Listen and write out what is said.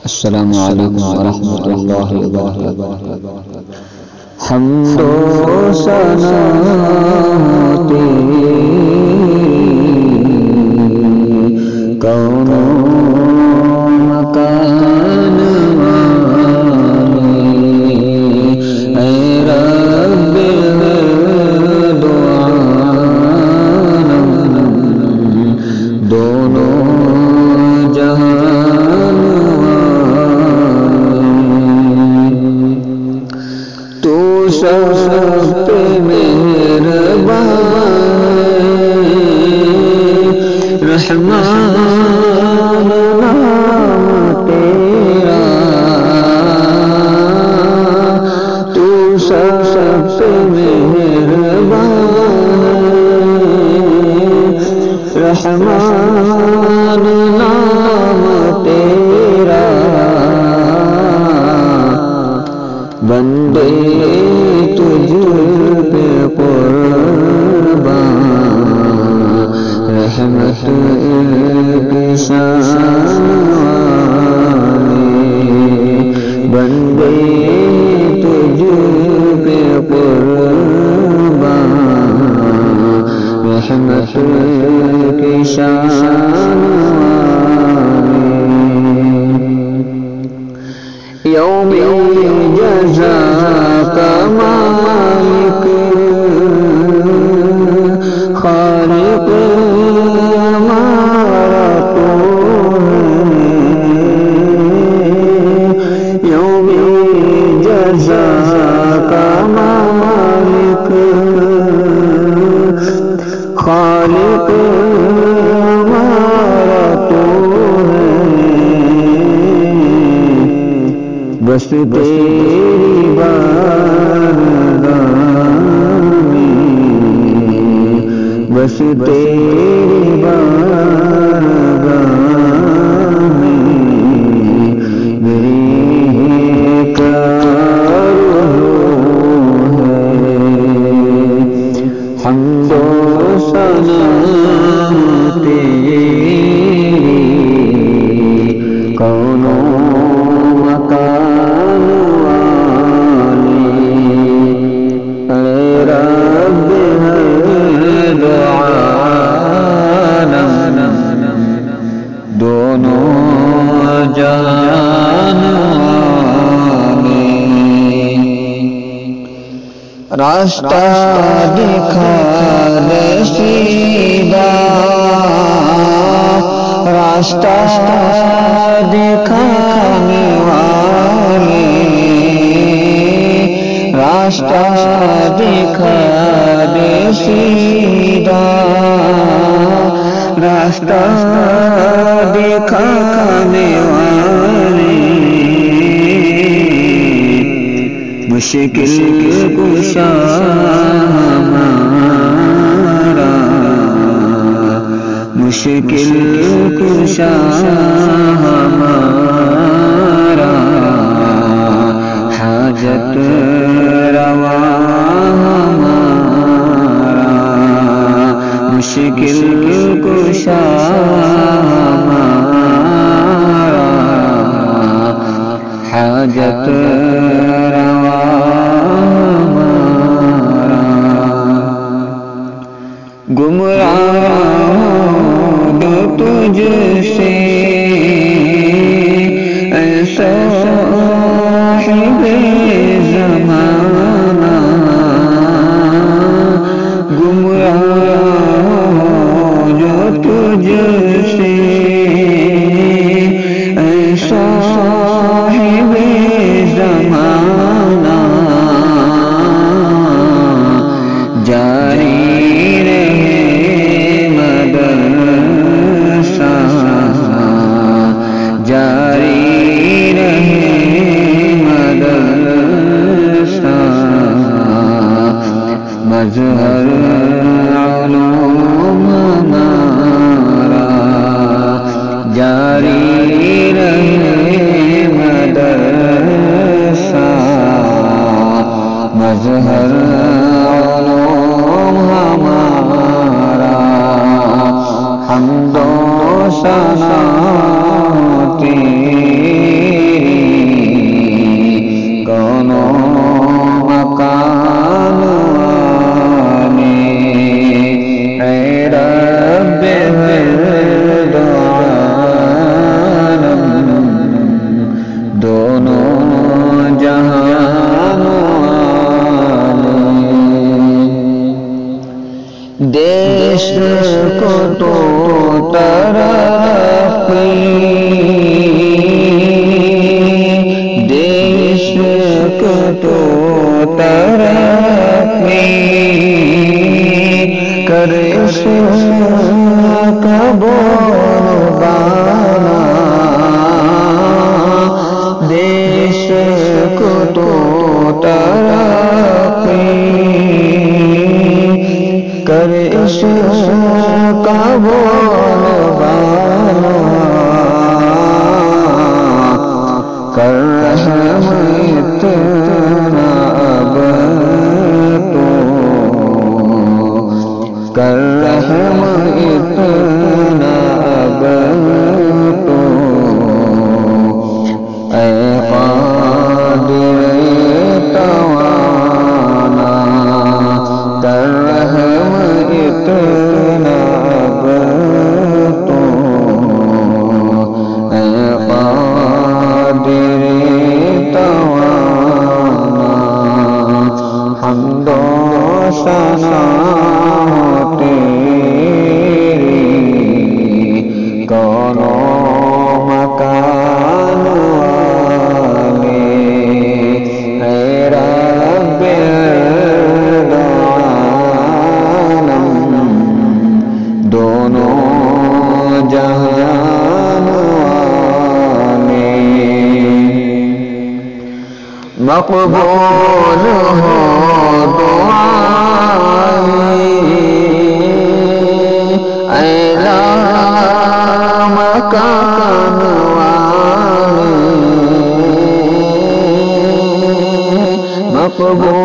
السلام علیکم ورحمۃ اللہ وبرکاتہ۔ حمد و ثنا تیری کون و مکان والی، اے رب دو عالم دونوں جہان تو سب پہ مہربان، رحمان نام تیرا، تو سب پہ مہربان، رحمان نام تیرا، بندے تجھ پہ قربان، رحمت کی شان والی، بندے تجھ پہ قربان، رحمت کی شان والی، یوم جزا کا مالک خالق ہمارا تو ہے، یوم جزا کا مالک خالق ہمارا تو ہے، بس تیری بارگاہ میں، بس تیری بارگاہ میں میری ایک آرزو ہے، حمد و ثنا تیری کون و مکان والی، اے رب دو عالم دونوں جہان والی، راستہ دکھا دے سیدھا، راستہ دکھانے والے، راستہ دکھا دے سیدھا، راستہ دکھانے والے، مشکل کشا ہمارا، مشکل کشا ہمارا، حاجت روا ہمارا، مشکل کشا ہمارا، حاجت روا ہمارا، گمراہ دو تجھ سے اے صاحب زمانہ، گمراہ جو تجھ سے اے صاحب زمانہ، جاری رہے مدرسہ، جاری رہے مدرسہ، اتنا اب تو کر رحم اتنا اب تو اے قادر توانا کر رحم اتنا اب تو اے قادر توانا حمد و ثنا تیری کونوں مکان والے اے رب العالم دونوں جہان والے مقبول ہو دعائیں اے لامکان والے مقبول